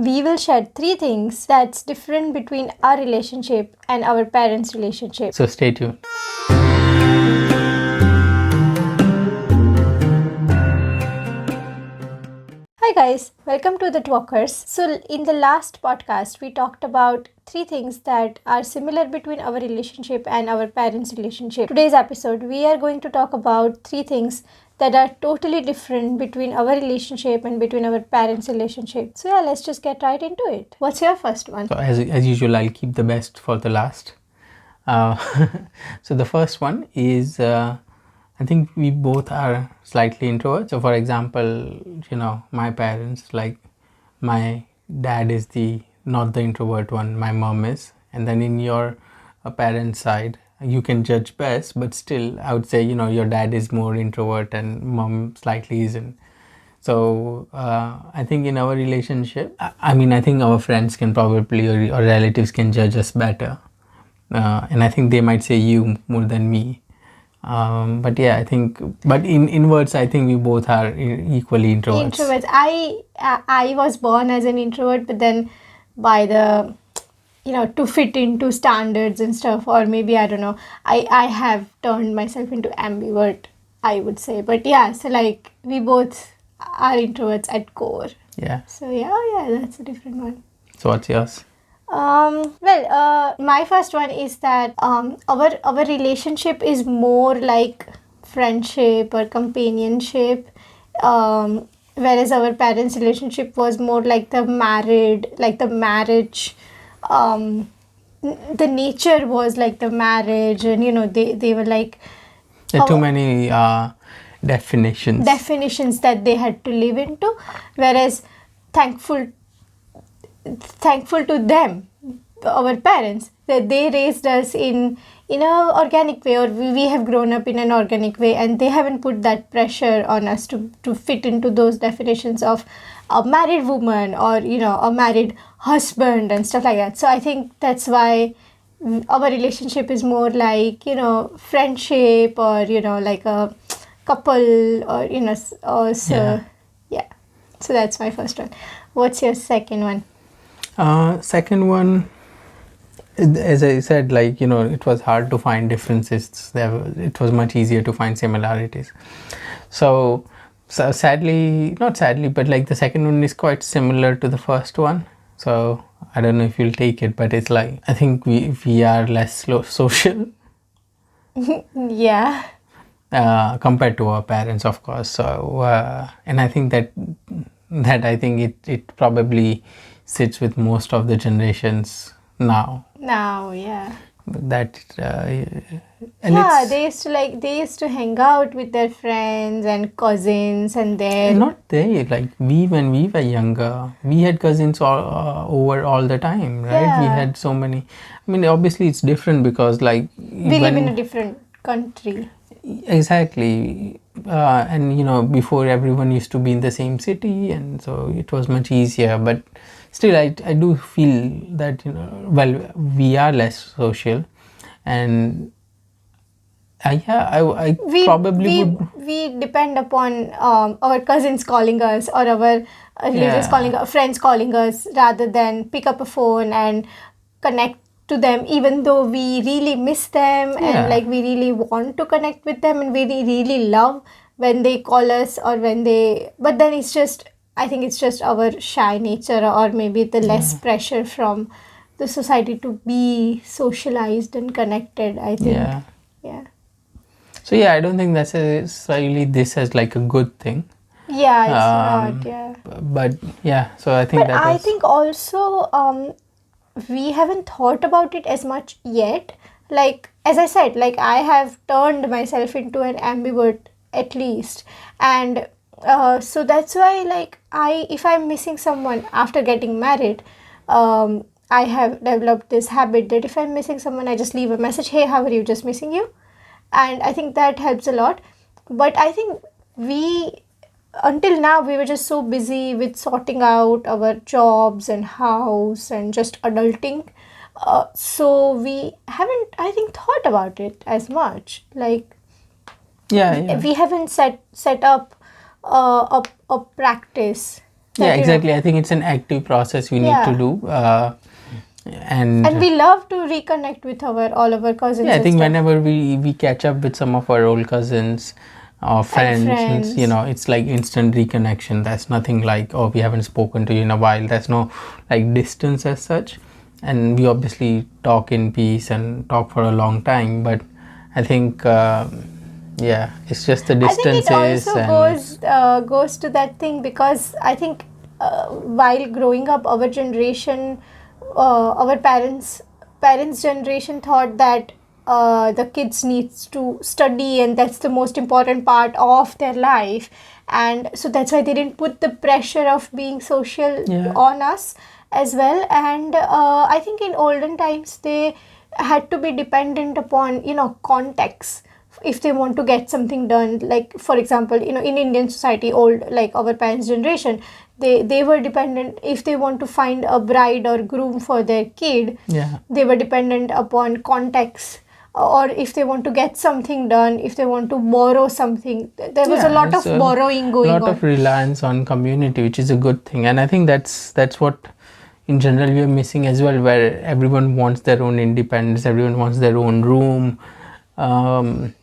we will share 3 things that's different between our relationship and our parents' relationship. So stay tuned. Hi guys, welcome to the Twalkers. So in the last podcast, we talked about 3 things that are similar between our relationship and our parents' relationship. Today's episode, we are going to talk about 3 things that are totally different between our relationship and between our parents' relationship. So yeah, let's just get right into it. What's your first one? So as usual, I'll keep the best for the last. So the first one is, I think we both are slightly introverts. So for example, my parents, like my dad is not the introvert one, my mom is. And then in your parents' side, you can judge best, but still I would say, your dad is more introvert and mom slightly isn't. So I think in our relationship, I think our friends can probably, or relatives can judge us better. And I think they might say you more than me. But yeah, but in inwards, I think we both are equally introverts. Introverts. I was born as an introvert, but then by the to fit into standards and stuff, or maybe I don't know, I have turned myself into ambivert, I would say. But yeah, so like we both are introverts at core. Yeah. So yeah, that's a different one. So what's yours? My first one is that our relationship is more like friendship or companionship, whereas our parents' relationship was more like the marriage. The nature was like the marriage, and they were like There are too many definitions that they had to live into, whereas thankful to them, our parents, that they raised us in a organic way, or we have grown up in an organic way, and they haven't put that pressure on us to fit into those definitions of a married woman or a married husband and stuff like that. So I think that's why our relationship is more like friendship, or like a couple, or yeah. So that's my first one. What's your second one? Second one, as I said, it was hard to find differences. It was much easier to find similarities. So sadly, not sadly, but like the second one is quite similar to the first one. So I don't know if you'll take it, but it's like, I think we are less social. Yeah. Compared to our parents, of course. So and I think that I think it probably sits with most of the generations now. Yeah. That they used to hang out with their friends and cousins, and then when we were younger, we had cousins over all the time, right? Yeah. We had so many. I mean, obviously it's different because we live in a different country. Exactly. And before, everyone used to be in the same city, and so it was much easier. But still, I do feel that we are less social, and we depend upon our cousins calling us, or our relatives calling us, friends calling us, rather than pick up a phone and connect to them, even though we really miss them and we really want to connect with them, and we really love when they call us, but then I think it's just our shy nature, or maybe the less pressure from the society to be socialized and connected, I think. Yeah. So I don't think that's necessarily this as like a good thing. Yeah, it's not. Yeah. But so I think I think also we haven't thought about it as much yet. Like, as I said, I have turned myself into an ambivert at least, and so that's why if I'm missing someone after getting married, I have developed this habit that if I'm missing someone, I just leave a message, hey, how are you, just missing you. And I think that helps a lot. But I think until now, we were just so busy with sorting out our jobs and house and just adulting. So we haven't, I think, thought about it as much. We haven't set up a practice Yeah, that, exactly. I think it's an active process we need to do. And we love to reconnect with all of our cousins. Yeah, I and think stuff. whenever we catch up with some of our old cousins or friends, and, you know, it's like instant reconnection. That's nothing like, oh, we haven't spoken to you in a while. There's no like distance as such, and we obviously talk in peace and talk for a long time. But I think, yeah, it's just the distances. I think it also goes to that thing, because I think while growing up, our generation, our parents generation thought that the kids needs to study, and that's the most important part of their life, and so that's why they didn't put the pressure of being social on us as well. And I think in olden times they had to be dependent upon, context, if they want to get something done. Like, for example, in Indian society, old, like our parents generation, they were dependent. If they want to find a bride or groom for their kid, they were dependent upon context. Or if they want to get something done, if they want to borrow something, there was a lot of borrowing going on. A lot of reliance on community, which is a good thing. And I think that's what in general we are missing as well, where everyone wants their own independence, everyone wants their own room. And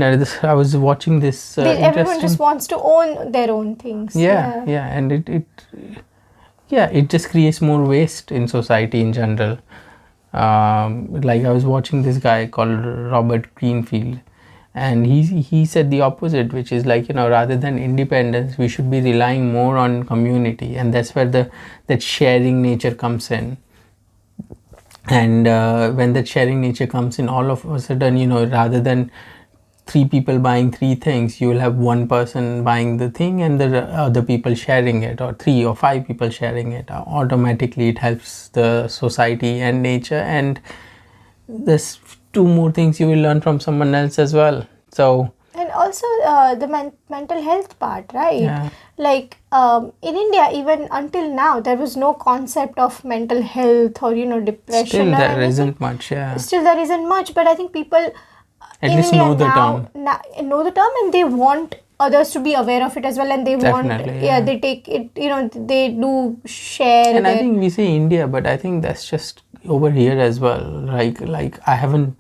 I was watching this. Everyone just wants to own their own things. And it just creates more waste in society in general. Like I was watching this guy called Robert Greenfield, and he said the opposite, which is like, rather than independence, we should be relying more on community, and that's where that sharing nature comes in. And when that sharing nature comes in, all of a sudden, rather than 3 people buying 3 things, you will have 1 person buying the thing and the other people sharing it, or 3 or 5 people sharing it. Automatically it helps the society and nature, and there's 2 more things you will learn from someone else as well. So, and also the mental health part, right? Like in India, even until now, there was no concept of mental health or depression. Still there isn't much. Still there isn't much, but I think people at least know the term. Know the term, and they want others to be aware of it as well, and they they take it, they do share. And I think we say India, but I think that's just over here as well. Like I haven't,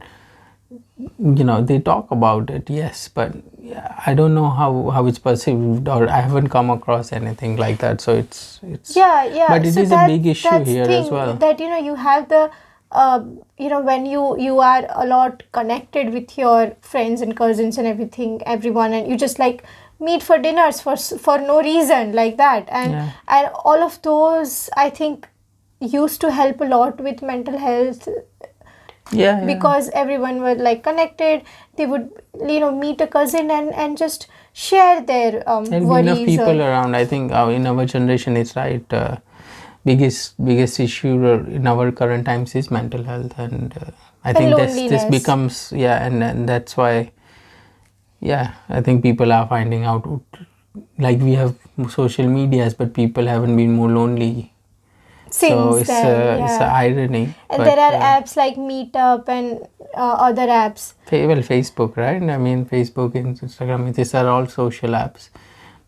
they talk about it, yes, but I don't know how it's perceived, or I haven't come across anything like that. So it's but it is a big issue here as well. That you have the when you are a lot connected with your friends and cousins and everyone, and you just like meet for dinners for no reason, like that, and all of those, I think, used to help a lot with mental health. Because everyone were like connected, they would meet a cousin and just share their worries. Enough people around. I think in our generation, it's right. Biggest issue in our current times is mental health, and I think this becomes and that's why I think people are finding out, like, we have social medias, but people haven't been more lonely since it's an irony. And there are apps like Meetup and other apps. Facebook, right? I mean, Facebook and Instagram, these are all social apps,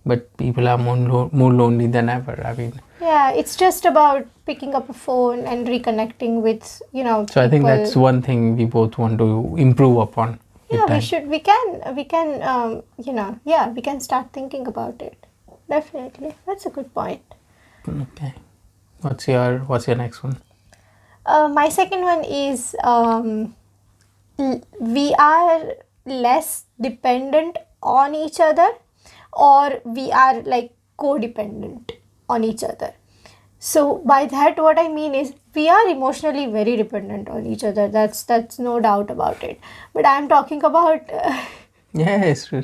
but people are more lonely than ever. I mean, it's just about picking up a phone and reconnecting with So people. I think that's one thing we both want to improve upon. We can we can start thinking about it. Definitely, that's a good point. Okay, what's your next one? My second one is we are less dependent on each other, or we are like codependent on each other. So by that, what I mean is, we are emotionally very dependent on each other. That's no doubt about it. But I'm talking about it's true.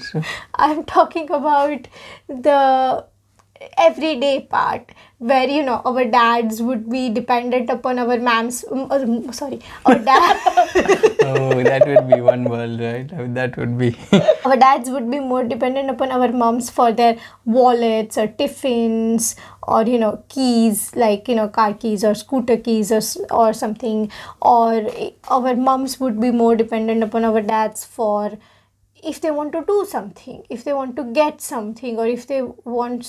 I'm talking about the everyday part, where our dads would be dependent upon our moms. Our dad. Oh, that would be one world, right? I mean, that would be. Our dads would be more dependent upon our moms for their wallets or tiffins, or keys, like car keys or scooter keys or something. Or our moms would be more dependent upon our dads for if they want to do something, if they want to get something, or if they want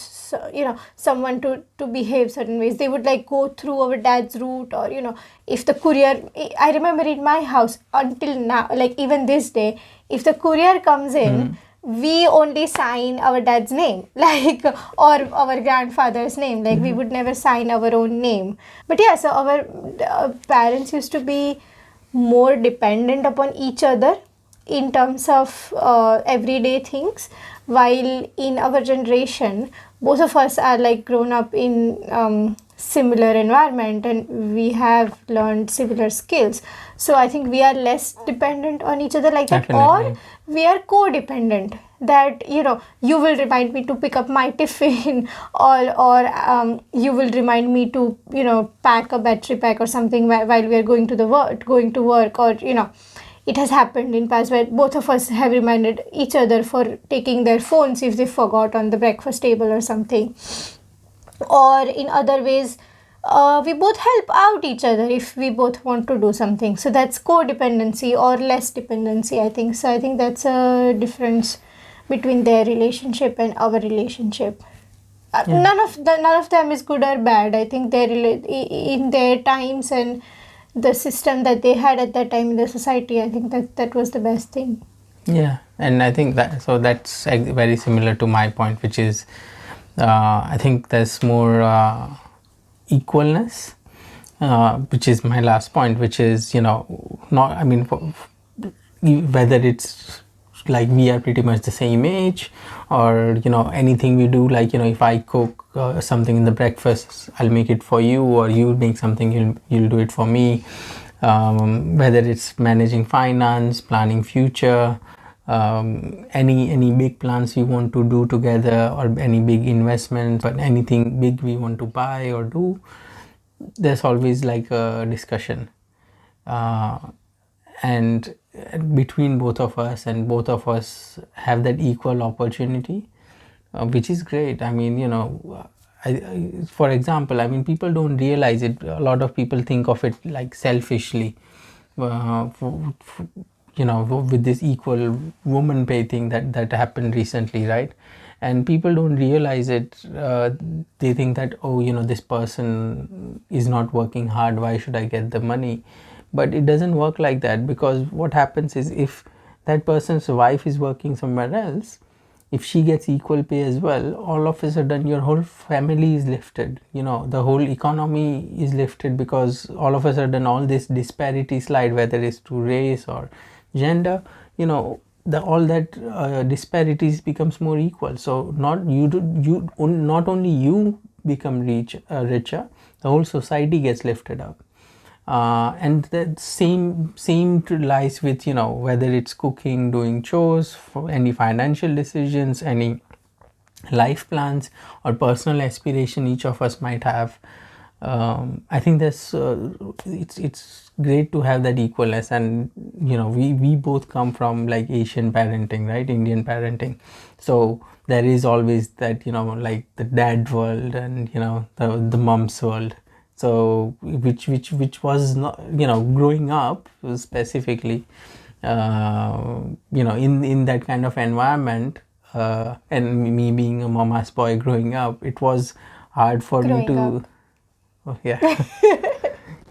someone to behave certain ways, they would like go through our dad's route. Or if the courier, I remember in my house until now, like even this day, if the courier comes in, we only sign our dad's name, like, or our grandfather's name. Like, we would never sign our own name. But yeah, so our parents used to be more dependent upon each other in terms of everyday things, while in our generation, both of us are like grown up in similar environment, and we have learned similar skills. So I think we are less dependent on each other like that. Definitely. Or we are codependent, that you will remind me to pick up my tiffin, or you will remind me to pack a battery pack or something while we are going to work. Or it has happened in past where both of us have reminded each other for taking their phones if they forgot on the breakfast table or something. Or in other ways, we both help out each other if we both want to do something. So that's codependency or less dependency, I think. So I think that's a difference between their relationship and our relationship. None of them is good or bad. I think in their times and the system that they had at that time in the society, I think that was the best thing. Yeah, and I think that's very similar to my point, which is I think there's more equalness, which is my last point, which is whether it's like we are pretty much the same age, or anything we do, like if I cook something in the breakfast, I'll make it for you, or you make something, you'll do it for me. Whether it's managing finance, planning future, any big plans we want to do together, or any big investments, or anything big we want to buy or do, there's always like a discussion, and between both of us, and both of us have that equal opportunity, which is great. I mean, for example, I mean, people don't realize it. A lot of people think of it like selfishly, with this equal woman pay thing that happened recently, right? And people don't realize it. They think that, this person is not working hard, why should I get the money? But it doesn't work like that, because what happens is, if that person's wife is working somewhere else, if she gets equal pay as well, all of a sudden your whole family is lifted, the whole economy is lifted, because all of a sudden all this disparity slide, whether it's to race or gender, all that disparities becomes more equal. So not only you become richer, the whole society gets lifted up. And that same lies with whether it's cooking, doing chores, for any financial decisions, any life plans or personal aspiration each of us might have. I think that's it's great to have that equalness. And we both come from like Asian parenting, right? Indian parenting. So there is always that like the dad world and the mom's world. So which was not, growing up specifically, in that kind of environment, and me being a mama's boy growing up, it was hard for me to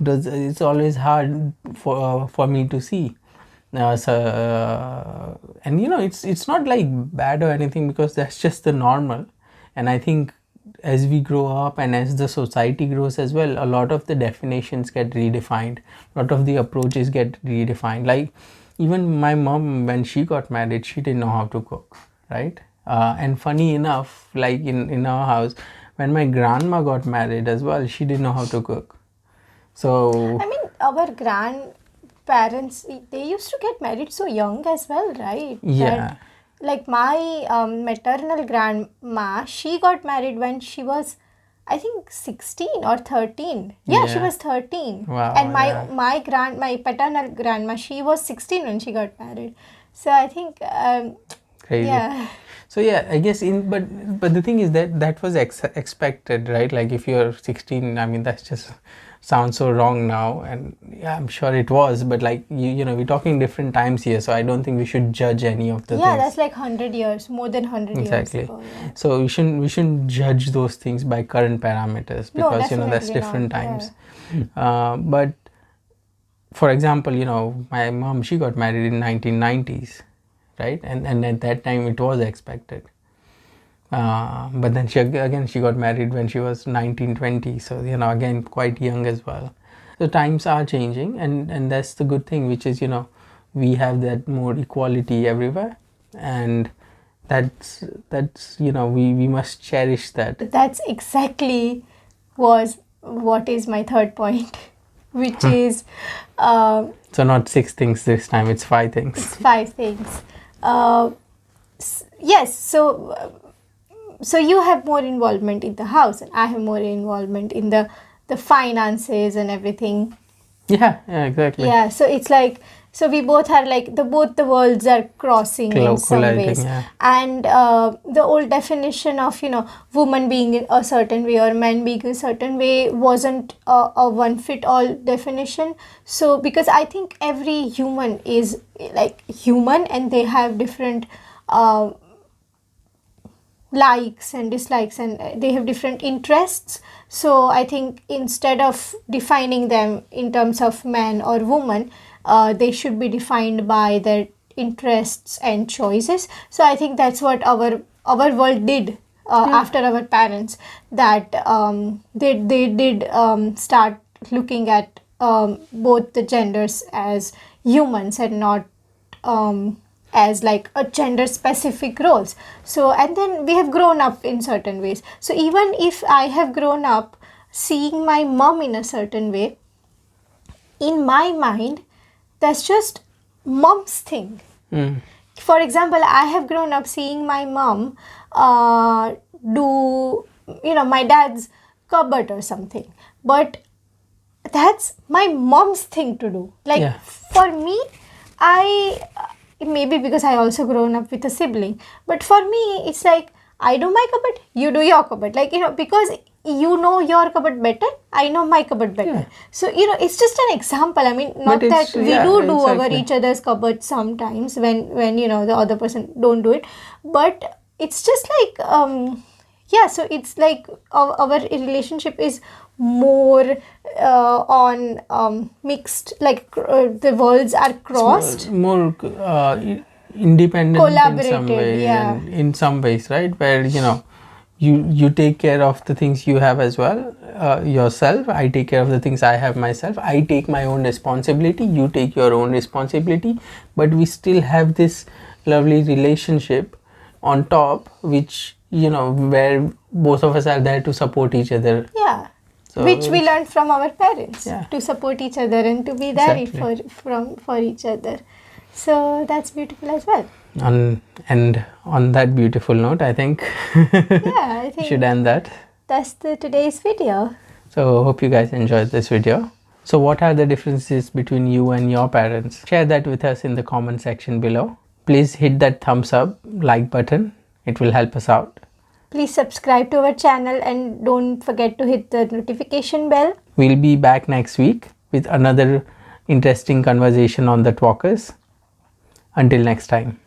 it's always hard for me to see. And it's not like bad or anything, because that's just the normal. And I think as we grow up and as the society grows as well, a lot of the definitions get redefined, a lot of the approaches get redefined. Like even my mom, when she got married, she didn't know how to cook, right? And funny enough, like in our house, when my grandma got married as well, she didn't know how to cook. So I mean, our grandparents, they used to get married so young as well, right? yeah. Like my maternal grandma, she got married when she was, I think, 16 or 13. Yeah, she Yeah. was 13. Wow, And yeah. my paternal grandma, she was 16 when she got married. So I think, Crazy. yeah. So yeah, I guess but the thing is that was expected, right? Like if you're 16, I mean that's just sounds so wrong now, and yeah, I'm sure it was, but like you know we're talking different times here, so I don't think we should judge any of the Yeah, things. that's like 100 years, more than 100 Exactly. years ago. Yeah. So we shouldn't judge those things by current parameters, No, because you know that's definitely different not, times. But for example, you know, my mom, she got married in 1990s, right? And at that time it was expected. But then she got married when she was 19, 20, so you know, again quite young as well. So times are changing, and that's the good thing, which is, you know, we have that more equality everywhere, and that's you know, we must cherish that. That's exactly what is my third point, which is So not 6 things this time, it's 5 things. it's 5 things. Yes, so you have more involvement in the house, and I have more involvement in the finances and everything. Yeah, exactly. Yeah, so it's like, so we both are like both the worlds are crossing in some Colliding, ways. yeah. And the old definition of, you know, woman being in a certain way or man being a certain way wasn't a one fit all definition. So because I think every human is like human, and they have different likes and dislikes, and they have different interests. So I think instead of defining them in terms of man or woman, they should be defined by their interests and choices. So I think that's what our world did after our parents, that they did start looking at both the genders as humans, and not as like a gender specific roles. So, and then we have grown up in certain ways. So even if I have grown up seeing my mom in a certain way, in my mind that's just mom's thing. For example, I have grown up seeing my mom do, you know, my dad's cupboard or something, but that's my mom's thing to do. Like, Yeah. for me, I maybe because I also grown up with a sibling, but for me it's like, I do my cupboard, you do your cupboard, like, you know, because you know your cupboard better, I know my cupboard better. Yeah. So, you know, it's just an example. I mean, not But it's- that we yeah, do our exactly. each other's cupboard sometimes when you know the other person don't do it, but it's just like yeah, so it's like our relationship is more on mixed, like the worlds are crossed. More independent in some Collaborative, way, yeah. and in some ways, right, where you know you take care of the things you have as well, yourself. I take care of the things I have myself. I take my own responsibility, you take your own responsibility, but we still have this lovely relationship on top, which, you know, where both of us are there to support each other. Yeah. So Which we learned from our parents, Yeah. to support each other and to be there Exactly. for each other. So that's beautiful as well. And on that beautiful note, I think Yeah, I we think should end that. that's today's video. So hope you guys enjoyed this video. So what are the differences between you and your parents? Share that with us in the comment section below. Please hit that thumbs up, like button. It will help us out. Please subscribe to our channel and don't forget to hit the notification bell. We'll be back next week with another interesting conversation on the Twalkers. Until next time.